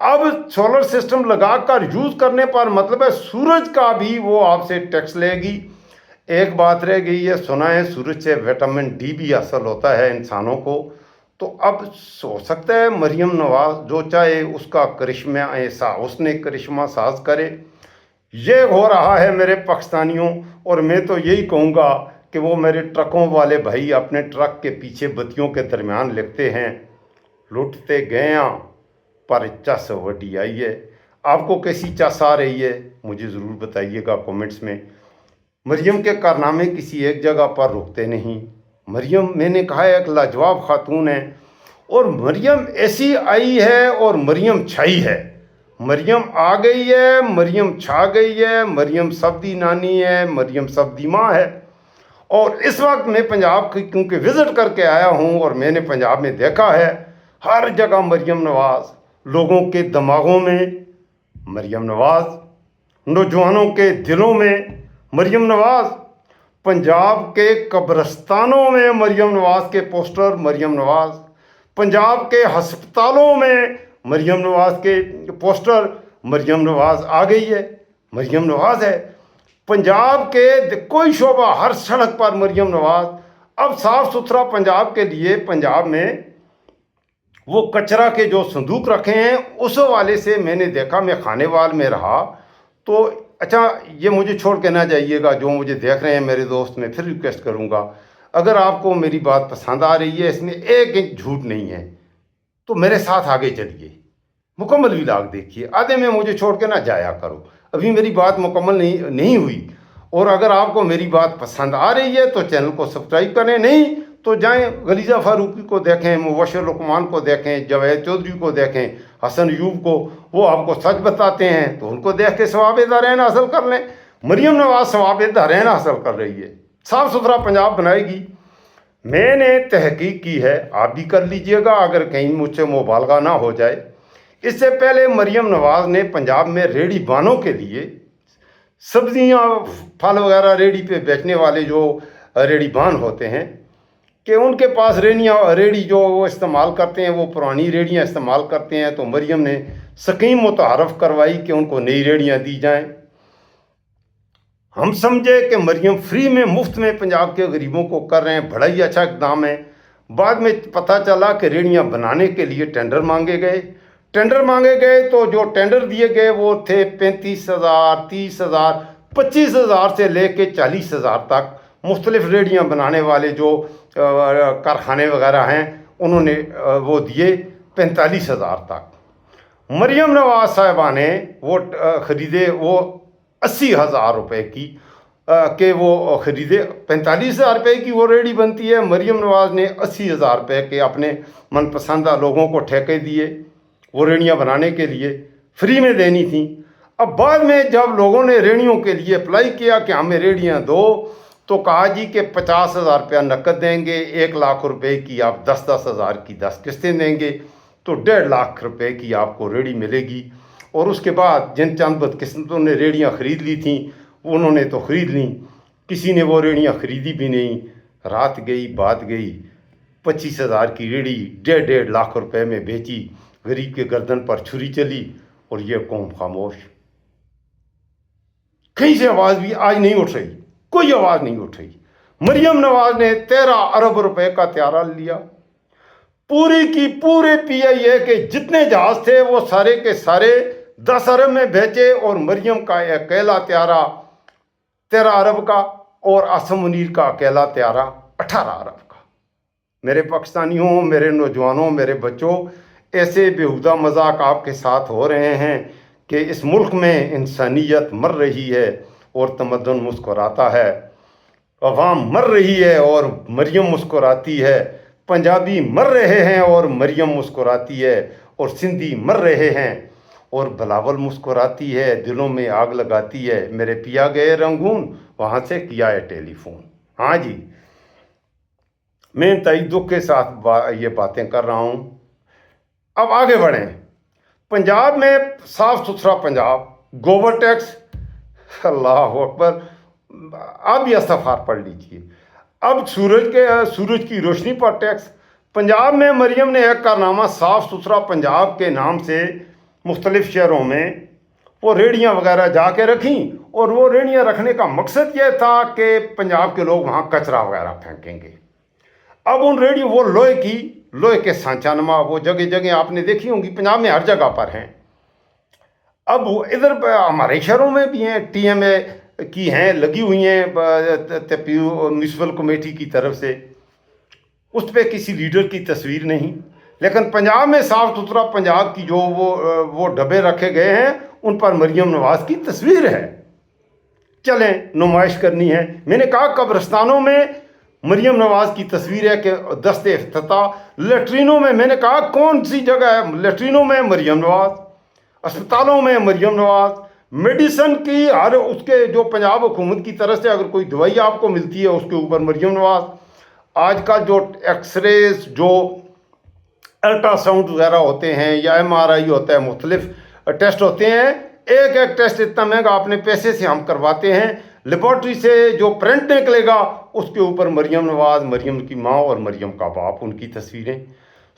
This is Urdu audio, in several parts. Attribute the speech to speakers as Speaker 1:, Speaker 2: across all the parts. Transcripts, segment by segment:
Speaker 1: اب سولر سسٹم لگا کر یوز کرنے پر مطلب ہے سورج کا بھی وہ آپ سے ٹیکس لے گی۔ ایک بات رہ گئی ہے، سنا ہے سورج سے وٹامن ڈی بھی حاصل ہوتا ہے انسانوں کو۔ تو اب ہو سکتا ہے مریم نواز جو چاہے اس کا کرشمہ ایسا اس نے کرشمہ ساز کرے۔ یہ ہو رہا ہے میرے پاکستانیوں، اور میں تو یہی کہوں گا کہ وہ میرے ٹرکوں والے بھائی اپنے ٹرک کے پیچھے بتیوں کے درمیان لکھتے ہیں لٹتے گئے پر چس وڈی آئی ہے۔ آپ کو کیسی چس آ رہی ہے مجھے ضرور بتائیے گا کومنٹس میں۔ مریم کے کارنامے کسی ایک جگہ پر رکتے نہیں۔ مریم میں نے کہا ہے ایک لاجواب خاتون ہے، اور مریم ایسی آئی ہے اور مریم چھائی ہے۔ مریم آ گئی ہے، مریم چھا گئی ہے، مریم سب دی نانی ہے، مریم سب دی ماں ہے۔ اور اس وقت میں پنجاب کی کیونکہ وزٹ کر کے آیا ہوں، اور میں نے پنجاب میں دیکھا ہے ہر جگہ مریم نواز، لوگوں کے دماغوں میں مریم نواز، نوجوانوں کے دلوں میں مریم نواز، پنجاب کے قبرستانوں میں مریم نواز کے پوسٹر، مریم نواز، پنجاب کے ہسپتالوں میں مریم نواز کے پوسٹر، مریم نواز آ گئی ہے، مریم نواز ہے۔ پنجاب کے کوئی شعبہ ہر سڑک پر مریم نواز۔ اب صاف ستھرا پنجاب کے لیے پنجاب میں وہ کچرا کے جو صندوق رکھے ہیں اس حوالے سے میں نے دیکھا، میں کھانے وال میں رہا تو اچھا یہ مجھے چھوڑ کے نہ جائیے گا جو مجھے دیکھ رہے ہیں میرے دوست، میں پھر ریکویسٹ کروں گا اگر آپ کو میری بات پسند آ رہی ہے، اس میں ایک انچ جھوٹ نہیں ہے تو میرے ساتھ آگے چلیے، مکمل ولاگ دیکھیے، آدھے میں مجھے چھوڑ کے نہ جایا کرو، ابھی میری بات مکمل نہیں ہوئی۔ اور اگر آپ کو میری بات پسند آ رہی ہے تو چینل کو سبسکرائب کریں، نہیں تو جائیں غلیظہ فاروقی کو دیکھیں، مبشر لقمان کو دیکھیں، جاوید چودھری کو دیکھیں، حسن ایوب کو، وہ آپ کو سچ بتاتے ہیں تو ان کو دیکھ کے ثواب دارین حاصل کر لیں۔ مریم نواز ثواب دارین حاصل کر رہی ہے، صاف ستھرا پنجاب بنائے گی۔ میں نے تحقیق کی ہے، آپ بھی کر لیجئے گا اگر کہیں مجھ سے مبالغہ نہ ہو جائے۔ اس سے پہلے مریم نواز نے پنجاب میں ریڑھی بانوں کے لیے سبزیاں پھل وغیرہ ریڑھی پہ بیچنے والے جو ریڑھی بان ہوتے ہیں کہ ان کے پاس ریڑھی جو وہ استعمال کرتے ہیں وہ پرانی ریڑھیاں استعمال کرتے ہیں، تو مریم نے سکیم متعارف کروائی کہ ان کو نئی ریڑھیاں دی جائیں۔ ہم سمجھے کہ مریم فری میں مفت میں پنجاب کے غریبوں کو کر رہے ہیں، بڑا ہی اچھا اقدام ہے۔ بعد میں پتہ چلا کہ ریڑھیاں بنانے کے لیے ٹینڈر مانگے گئے تو جو ٹینڈر دیے گئے وہ تھے 35,000، 30,000، 25,000 سے لے کے 40,000 تک۔ مختلف ریڑھیاں بنانے والے جو کارخانے وغیرہ ہیں انہوں نے وہ دیے 45,000 تک۔ مریم نواز صاحبہ نے وہ خریدے وہ 80,000 روپے کی کہ وہ خریدے، 45,000 روپے کی وہ ریڑھی بنتی ہے، مریم نواز نے 80,000 روپے کے اپنے من پسندہ لوگوں کو ٹھیکے دیے وہ ریڑھیاں بنانے کے لیے، فری میں دینی تھیں۔ اب بعد میں جب لوگوں نے ریڑھیوں کے لیے اپلائی کیا کہ ہمیں ریڑھیاں دو تو کہا جی کہ 50,000 روپیہ نقد دیں گے، 1,00,000 روپے کی آپ 10,000 کی 10 قسطیں دیں گے تو 1,50,000 روپے کی آپ کو ریڑھی ملے گی۔ اور اس کے بعد جن چند بدقسمتوں نے ریڑھیاں خرید لی تھیں انہوں نے تو خرید لیں، کسی نے وہ ریڑھیاں خریدی بھی نہیں۔ رات گئی بات گئی، 25,000 کی ریڑھی 1,50,000 روپے میں بیچی، غریب کے گردن پر چھری چلی اور یہ قوم خاموش۔ کہیں سے آواز بھی آج نہیں اٹھ رہی، کوئی آواز نہیں اٹھ رہی۔ مریم نواز نے 13 ارب روپے کا طیارہ لیا، پوری کی پورے پی آئی اے کے جتنے جہاز تھے وہ سارے کے سارے 10 ارب میں بیچے، اور مریم کا اکیلا طیارہ 13 ارب کا اور آسم منیر کا اکیلا طیارہ 18 ارب کا۔ میرے پاکستانیوں، میرے نوجوانوں، میرے بچوں، ایسے بیہودہ مذاق آپ کے ساتھ ہو رہے ہیں کہ اس ملک میں انسانیت مر رہی ہے اور تمدن مسکراتا ہے، عوام مر رہی ہے اور مریم مسکراتی ہے، پنجابی مر رہے ہیں اور مریم مسکراتی ہے، اور سندھی مر رہے ہیں اور بلاول مسکراتی ہے، دلوں میں آگ لگاتی ہے۔ میرے پیا گئے رنگون وہاں سے کیا ہے ٹیلی فون۔ ہاں جی، میں انتہائی دکھ کے ساتھ یہ باتیں کر رہا ہوں۔ اب آگے بڑھیں۔ پنجاب میں صاف ستھرا پنجاب، گوبر ٹیکس، اللہ اکبر، آپ بھی استغفار پڑھ لیجیے۔ اب سورج کی روشنی پر ٹیکس۔ پنجاب میں مریم نے ایک کارنامہ صاف ستھرا پنجاب کے نام سے مختلف شہروں میں وہ ریڑیاں وغیرہ جا کے رکھیں، اور وہ ریڑیاں رکھنے کا مقصد یہ تھا کہ پنجاب کے لوگ وہاں کچرا وغیرہ پھینکیں گے۔ اب ان ریڑیوں وہ لوہے کے سانچہ نما وہ جگہ جگہ آپ نے دیکھی ہوں گی، پنجاب میں ہر جگہ پر ہیں۔ اب ادھر ہمارے شہروں میں بھی ہیں، ٹی ایم اے کی ہیں لگی ہوئی ہیں میونسپل کمیٹی کی طرف سے، اس پہ کسی لیڈر کی تصویر نہیں، لیکن پنجاب میں صاف ستھرا پنجاب کی جو وہ ڈبے رکھے گئے ہیں ان پر مریم نواز کی تصویر ہے۔ چلیں نمائش کرنی ہے، میں نے کہا قبرستانوں میں مریم نواز کی تصویر ہے کہ دست افتتاح، لیٹرینوں میں نے کہا کون سی جگہ ہے لیٹرینوں میں مریم نواز، اسپتالوں میں مریم نواز، میڈیسن کی ہر اس کے جو پنجاب حکومت کی طرف سے اگر کوئی دوائی آپ کو ملتی ہے اس کے اوپر مریم نواز۔ آج کل جو ایکس ریز، جو الٹرا ساؤنڈ وغیرہ ہوتے ہیں یا ایم آر آئی ہوتا ہے، مختلف ٹیسٹ ہوتے ہیں، ایک ٹیسٹ اتنا مہنگا اپنے پیسے سے ہم کرواتے ہیں، لیبارٹری سے جو پرنٹ نکلے گا اس کے اوپر مریم نواز، مریم کی ماں اور مریم کا باپ، ان کی تصویریں۔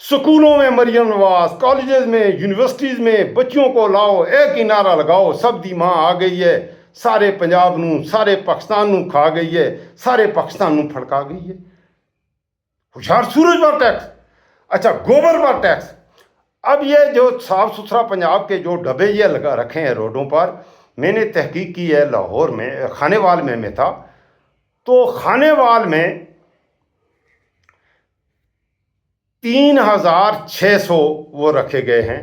Speaker 1: سکولوں میں مریم نواز، کالجز میں، یونیورسٹیز میں بچیوں کو لاؤ، ایک ہی نعرہ لگاؤ، سب دی ماں آ گئی ہے، سارے پنجاب نوں، سارے پاکستان نوں کھا گئی ہے، سارے پاکستان نوں پھڑکا گئی ہے۔ ہوشیار سورج پر ٹیکس، اچھا گوبر پر ٹیکس۔ اب یہ جو صاف ستھرا پنجاب کے جو ڈبے یہ لگا رکھے ہیں روڈوں پر، میں نے تحقیق کی ہے لاہور میں، خانے وال میں تھا، تو خانے وال میں 3600 وہ رکھے گئے ہیں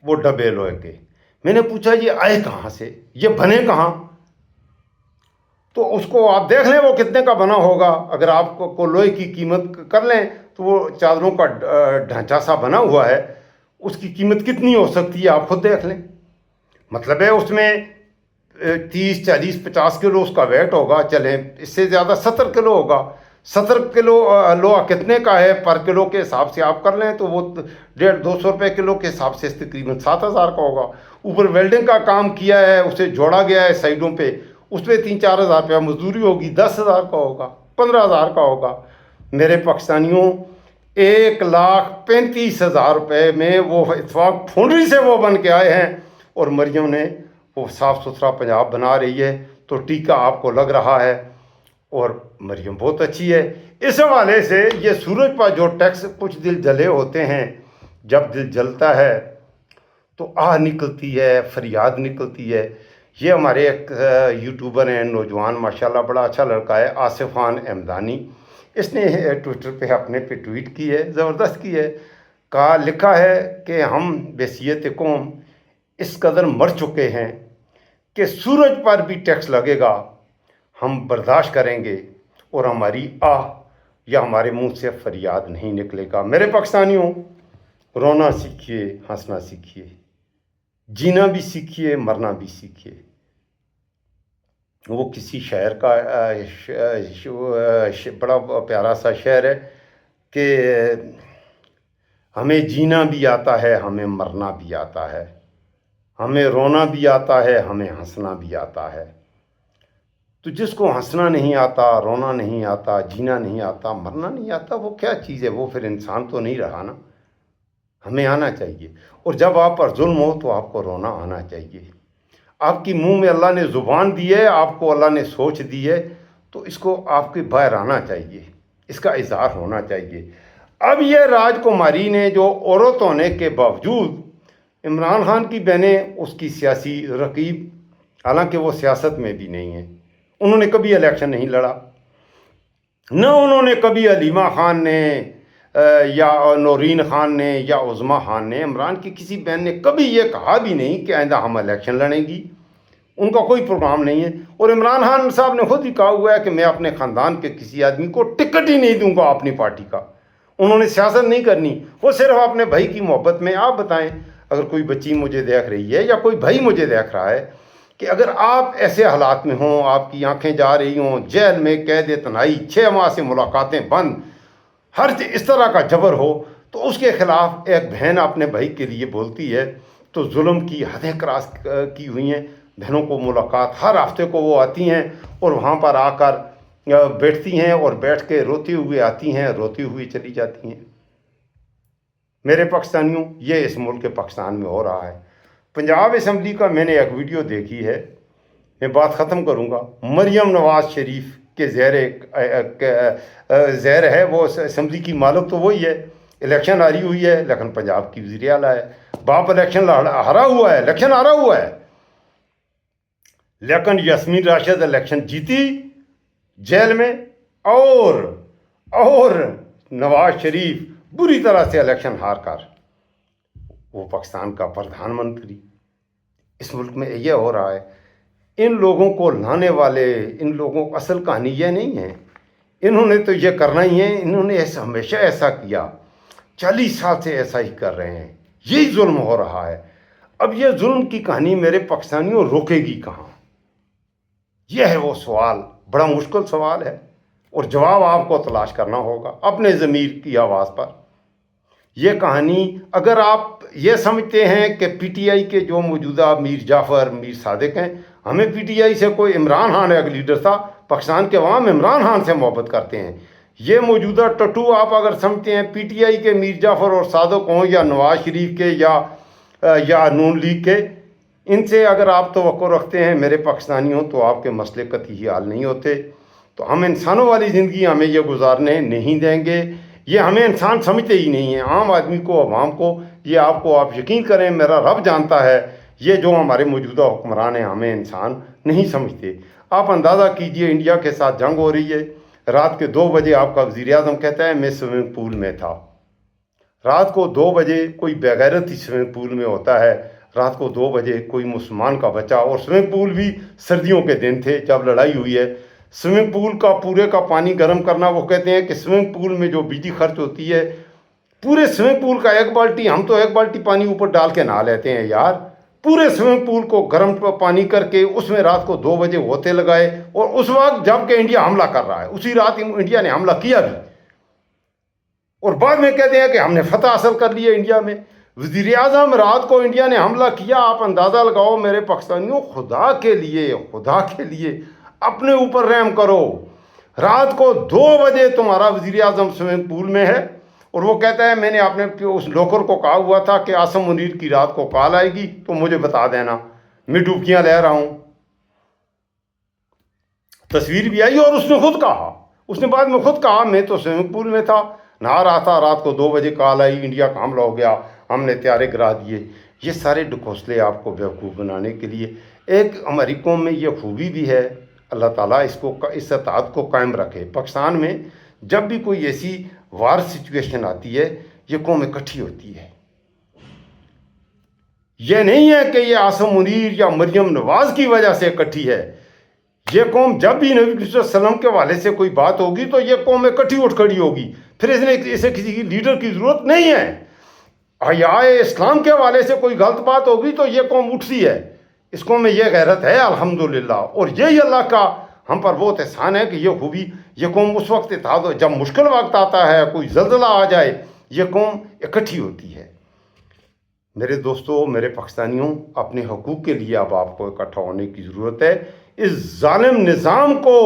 Speaker 1: وہ ڈبے لوہے کے۔ میں نے پوچھا یہ آئے کہاں سے، یہ بنے کہاں؟ تو اس کو آپ دیکھ لیں وہ کتنے کا بنا ہوگا، اگر آپ کو لوہے کی قیمت کر لیں تو وہ چادروں کا ڈھانچہ سا بنا ہوا ہے، اس کی قیمت کتنی ہو سکتی ہے آپ خود دیکھ لیں۔ مطلب ہے اس میں 30 40 50 کلو اس کا ویٹ ہوگا، چلیں اس سے زیادہ 70 کلو ہوگا۔ 70 کلو لوہا کتنے کا ہے پر کلو کے حساب سے آپ کر لیں تو وہ 150-200 روپے کلو کے حساب سے تقریباً 7000 کا ہوگا۔ اوپر ویلڈنگ کا کام کیا ہے، اسے جوڑا گیا ہے سائڈوں پہ، اس پہ 3-4 ہزار روپیہ مزدوری ہوگی، 10,000 کا ہوگا، 15,000 کا ہوگا۔ میرے پاکستانیوں 1,35,000 روپے میں وہ اتفاق فونڈری سے وہ بن کے آئے ہیں، اور مریم نے وہ صاف ستھرا پنجاب بنا رہی ہے، تو ٹیکہ آپ کو لگ رہا ہے، اور مریم بہت اچھی ہے۔ اس حوالے سے یہ سورج پر جو ٹیکس، کچھ دل جلے ہوتے ہیں، جب دل جلتا ہے تو آہ نکلتی ہے، فریاد نکلتی ہے۔ یہ ہمارے ایک یوٹیوبر ہیں نوجوان، ماشاءاللہ بڑا اچھا لڑکا ہے، آصف خان احمدانی، اس نے ٹویٹر پہ اپنے پہ ٹویٹ کی ہے، زبردست کی ہے، لکھا ہے کہ ہم بحیثیت قوم اس قدر مر چکے ہیں کہ سورج پر بھی ٹیکس لگے گا ہم برداشت کریں گے، اور ہماری آہ یا ہمارے منہ سے فریاد نہیں نکلے گا۔ میرے پاکستانیوں، رونا سیکھیے، ہنسنا سیکھیے، جینا بھی سیکھیے، مرنا بھی سیکھیے۔ وہ کسی شاعر کا بڑا پیارا سا شعر ہے کہ ہمیں جینا بھی آتا ہے، ہمیں مرنا بھی آتا ہے، ہمیں رونا بھی آتا ہے، ہمیں ہنسنا بھی آتا ہے۔ تو جس کو ہنسنا نہیں آتا، رونا نہیں آتا، جینا نہیں آتا، مرنا نہیں آتا، وہ کیا چیز ہے؟ وہ پھر انسان تو نہیں رہا نا۔ ہمیں آنا چاہیے، اور جب آپ پر ظلم ہو تو آپ کو رونا آنا چاہیے۔ آپ کی منہ میں اللہ نے زبان دی ہے، آپ کو اللہ نے سوچ دی ہے، تو اس کو آپ کے باہر آنا چاہیے، اس کا اظہار ہونا چاہیے۔ اب یہ راج کماری نے جو عورت ہونے کے باوجود، عمران خان کی بہنیں اس کی سیاسی رقیب، حالانکہ وہ سیاست میں بھی نہیں ہیں، انہوں نے کبھی الیکشن نہیں لڑا، نہ انہوں نے کبھی علیمہ خان نے یا نورین خان نے یا عظمیٰ خان نے، عمران کی کسی بہن نے کبھی یہ کہا بھی نہیں کہ آئندہ ہم الیکشن لڑیں گی، ان کا کوئی پروگرام نہیں ہے۔ اور عمران خان صاحب نے خود ہی کہا ہوا ہے کہ میں اپنے خاندان کے کسی آدمی کو ٹکٹ ہی نہیں دوں گا اپنی پارٹی کا، انہوں نے سیاست نہیں کرنی، وہ صرف اپنے بھائی کی محبت میں۔ آپ بتائیں، اگر کوئی بچی مجھے دیکھ رہی ہے یا کوئی بھائی مجھے دیکھ رہا ہے، کہ اگر آپ ایسے حالات میں ہوں، آپ کی آنکھیں جا رہی ہوں، جیل میں قید تنہائی، 6 ماہ سے ملاقاتیں بند، ہر اس طرح کا جبر ہو، تو اس کے خلاف ایک بہن اپنے بھائی کے لیے بولتی ہے، تو ظلم کی حدیں کراس کی ہوئی ہیں۔ بہنوں کو ملاقات ہر ہفتے کو وہ آتی ہیں، اور وہاں پر آ کر بیٹھتی ہیں، اور بیٹھ کے روتی ہوئے آتی ہیں، روتی ہوئی چلی جاتی ہیں۔ میرے پاکستانیوں، یہ اس ملک کے پاکستان میں ہو رہا ہے۔ پنجاب اسمبلی کا میں نے ایک ویڈیو دیکھی ہے، میں بات ختم کروں گا۔ مریم نواز شریف کے زیر ہے وہ اسمبلی کی مالک، تو وہی ہے، الیکشن ہاری ہوئی ہے لیکن پنجاب کی وزیر اعلیٰ ہے۔ باپ الیکشن ہارا ہوا ہے، الیکشن ہارا ہوا ہے، لیکن یاسمین راشد الیکشن جیتی جیل میں، اور نواز شریف بری طرح سے الیکشن ہار کر وہ پاکستان کا پردھان منتری۔ اس ملک میں یہ ہو رہا ہے۔ ان لوگوں کو لانے والے، ان لوگوں کو اصل کہانی یہ نہیں ہے، انہوں نے تو یہ کرنا ہی ہے، انہوں نے ہمیشہ ایسا کیا، 40 سال سے ایسا ہی کر رہے ہیں، یہی ظلم ہو رہا ہے۔ اب یہ ظلم کی کہانی میرے پاکستانیوں روکے گی کہاں؟ یہ ہے وہ سوال، بڑا مشکل سوال ہے، اور جواب آپ کو تلاش کرنا ہوگا اپنے ضمیر کی آواز پر۔ یہ کہانی، اگر آپ یہ سمجھتے ہیں کہ پی ٹی آئی کے جو موجودہ میر جعفر، میر صادق ہیں، ہمیں پی ٹی آئی سے کوئی، عمران خان ایک لیڈر تھا، پاکستان کے عوام عمران خان سے محبت کرتے ہیں، یہ موجودہ ٹٹو آپ اگر سمجھتے ہیں پی ٹی آئی کے میر جعفر اور صادق ہوں، یا نواز شریف کے، یا نون لیگ کے، ان سے اگر آپ توقع رکھتے ہیں میرے پاکستانیوں، تو آپ کے مسئلے قطعی حل نہیں ہوتے۔ تو ہم انسانوں والی زندگی ہمیں یہ گزارنے نہیں دیں گے، یہ ہمیں انسان سمجھتے ہی نہیں ہیں، عام آدمی کو، عوام کو، یہ آپ یقین کریں، میرا رب جانتا ہے، یہ جو ہمارے موجودہ حکمران ہیں ہمیں انسان نہیں سمجھتے۔ آپ اندازہ کیجئے، انڈیا کے ساتھ جنگ ہو رہی ہے، رات کے 2 بجے آپ کا وزیر اعظم کہتا ہے میں سوئمنگ پول میں تھا۔ رات کو 2 بجے کوئی بغیرت ہی سوئمنگ پول میں ہوتا ہے، رات کو 2 بجے کوئی مسلمان کا بچہ، اور سوئمنگ پول بھی سردیوں کے دن تھے جب لڑائی ہوئی ہے، سوئمنگ پول کا پورے کا پانی گرم کرنا، وہ کہتے ہیں کہ سوئمنگ پول میں جو بجلی خرچ ہوتی ہے، پورے سوئمنگ پول کا 1 بالٹی، ہم تو 1 بالٹی پانی اوپر ڈال کے نہا لیتے ہیں یار، پورے سوئمنگ پول کو گرم پانی کر کے اس میں رات کو 2 بجے ہوتے لگائے، اور اس وقت جب کہ انڈیا حملہ کر رہا ہے، اسی رات انڈیا نے حملہ کیا بھی، اور بعد میں کہتے ہیں کہ ہم نے فتح حاصل کر لی ہے انڈیا میں۔ وزیر اعظم، رات کو انڈیا نے حملہ کیا، آپ اندازہ لگاؤ میرے پاکستانیوں، خدا کے لیے اپنے اوپر رحم کرو۔ رات کو 2 بجے تمہارا وزیر اعظم سوئمنگ پول میں ہے، اور وہ کہتا ہے میں نے اپنے اس نوکر کو کہا ہوا تھا کہ عاصم منیر کی رات کو کال آئے گی تو مجھے بتا دینا، میں ڈبکیاں لے رہا ہوں۔ تصویر بھی آئی، اور اس نے بعد میں خود کہا میں تو سوئمنگ پول میں تھا، نہا رہا تھا، رات کو 2 بجے کال آئی، انڈیا کا حملہ ہو گیا، ہم نے طیارے گرا دیے۔ یہ سارے ڈھکوسلے آپ کو بیوقوف بنانے کے لیے۔ ایک ہماری قوم میں یہ خوبی بھی ہے، اللہ تعالیٰ اس اتحاد کو قائم رکھے۔ پاکستان میں جب بھی کوئی ایسی وار سچویشن آتی ہے، یہ قوم اکٹھی ہوتی ہے۔ یہ نہیں ہے کہ یہ عاصم منیر یا مریم نواز کی وجہ سے اکٹھی ہے، یہ قوم جب بھی نبی صلی اللہ علیہ وسلم کے حوالے سے کوئی بات ہوگی تو یہ قوم اکٹھی اٹھ کھڑی ہوگی، پھر اسے کسی لیڈر کی ضرورت نہیں ہے۔ حیاء اسلام کے حوالے سے کوئی غلط بات ہوگی تو یہ قوم اٹھتی ہے، اس قوم میں یہ غیرت ہے الحمدللہ، اور یہی اللہ کا ہم پر بہت احسان ہے کہ یہ خوبی، یہ قوم اس وقت اتحاد، جب مشکل وقت آتا ہے، کوئی زلزلہ آ جائے، یہ قوم اکٹھی ہوتی ہے۔ میرے دوستو، میرے پاکستانیوں، اپنے حقوق کے لیے اب آپ کو اکٹھا ہونے کی ضرورت ہے۔ اس ظالم نظام کو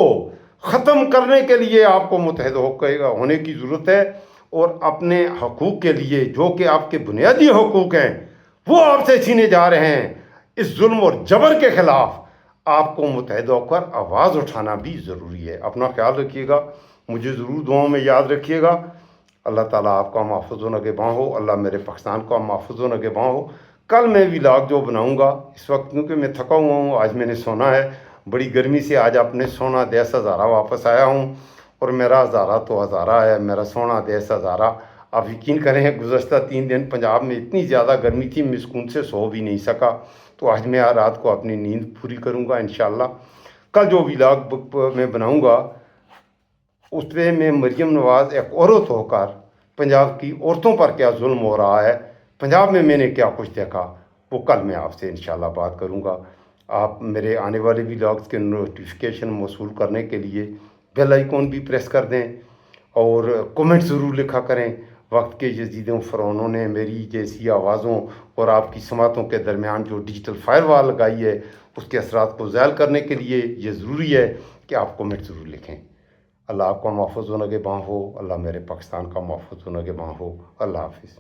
Speaker 1: ختم کرنے کے لیے آپ کو متحد ہونے کی ضرورت ہے، اور اپنے حقوق کے لیے، جو کہ آپ کے بنیادی حقوق ہیں، وہ آپ سے چھینے جا رہے ہیں، اس ظلم اور جبر کے خلاف آپ کو متحد ہو کر آواز اٹھانا بھی ضروری ہے۔ اپنا خیال رکھیے گا، مجھے ضرور دعاؤں میں یاد رکھیے گا۔ اللہ تعالیٰ آپ کا محفوظ و نگہباں ہو، اللہ میرے پاکستان کا محفوظ و نگہباں ہو۔ کل میں ولاگ جو بناؤں گا، اس وقت کیونکہ میں تھکا ہوا ہوں، آج میں نے سونا ہے، بڑی گرمی سے آج اپنے سونا دیس ہزارہ واپس آیا ہوں، اور میرا ہزارہ تو ہزارہ ہے، میرا سونا دیس ہزارہ۔ آپ یقین کریں، گزشتہ 3 دن پنجاب میں اتنی زیادہ گرمی تھی، میں سکون سے سو بھی نہیں سکا، تو آج میں رات کو اپنی نیند پوری کروں گا انشاءاللہ۔ کل جو ولاگ میں بناؤں گا، اس پہ میں مریم نواز ایک عورت ہو کر پنجاب کی عورتوں پر کیا ظلم ہو رہا ہے، پنجاب میں نے کیا کچھ دیکھا، وہ کل میں آپ سے انشاءاللہ بات کروں گا۔ آپ میرے آنے والے ولاگز کے نوٹیفیکیشن موصول کرنے کے لیے بیل آئیکن بھی پریس کر دیں، اور کومنٹ ضرور لکھا کریں۔ وقت کے یزیدوں فرعونوں نے میری جیسی آوازوں اور آپ کی سماعتوں کے درمیان جو ڈیجیٹل فائر وال لگائی ہے، اس کے اثرات کو زائل کرنے کے لیے یہ ضروری ہے کہ آپ کومنٹ ضرور لکھیں۔ اللہ آپ کا محفوظ و نگہباں ہو، اللہ میرے پاکستان کا محفوظ و نگہباں ہو۔ اللہ حافظ۔